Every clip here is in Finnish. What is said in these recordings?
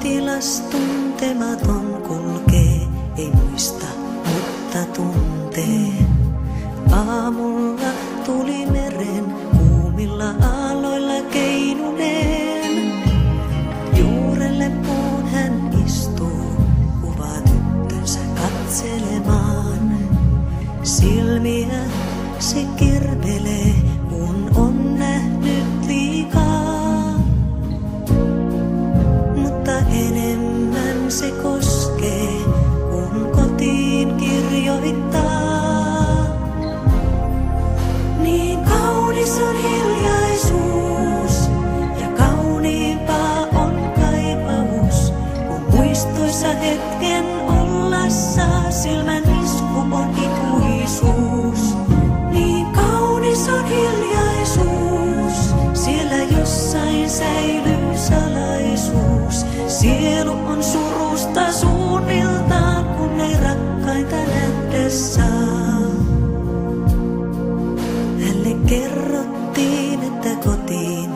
Sotilas tuntematon kulkee, ei muista, mutta tuntee. Aamulla tuli meren kuumilla aalloilla keinuneen. Juurelle puun hän istuu, kuvaa tyttönsä katselemaan. Silmiä se kirvelee, kun on nähnyt liikaa. Mutta enemmän se koskee, kun kotiin kirjoittaa. Niin kaunis on hiljaisuus ja kauniimpaa on kaipaus, kun muistoissa hetken ollessa silmän isku on ikuisuus. Niin kaunis on hiljaisuus, siellä jossain säilyy salaisuus. Sielu on surusta suunniltaan, kun ei rakkaita nähdä saa. Hänelle kerrottiin, että kotiin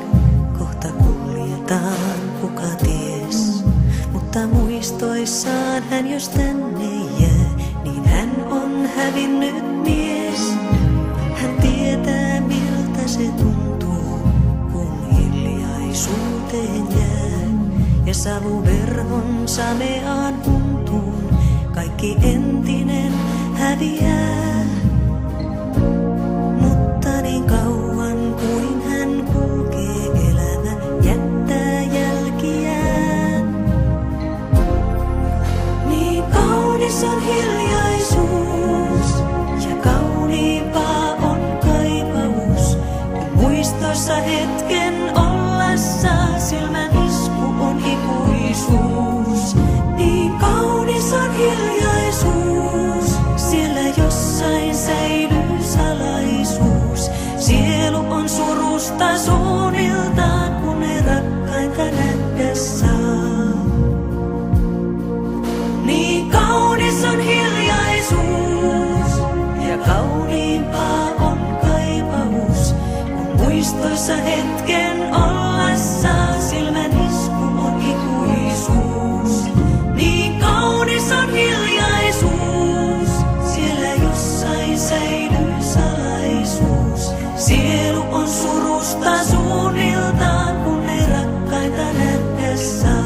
kohta kuljetaan, kuka ties. Mutta muistoissaan hän jos tänne jää, niin hän on hävinnyt mies. Hän tietää miltä se tuntuu, kun hiljaisuuteen jää. Ja savuverhon sameaan huntuun kaikki entinen häviää. Mutta niin kauan kuin hän kulkee, elämä jättää jälkiään. Niin kaunis on hiljaisuus ja kauniimpaa on kaipaus, kun muistoissa hetken ollessa silmän isku on ikuisuus. Niin kaunis on hiljaisuus, siellä jossain säilyy salaisuus. Sielu on surusta suunniltaan, kun ei rakkaita nähdä saa. Niin kaunis on hiljaisuus ja kauniimpaa on kaipaus, kun muistoissa hetken ollessa silmän isku on ikuisuus. Niin kaunis on hiljaisuus, siellä jossain säilyy salaisuus. Sielu on surusta suunniltaan, kun ei rakkaita nähdä saa.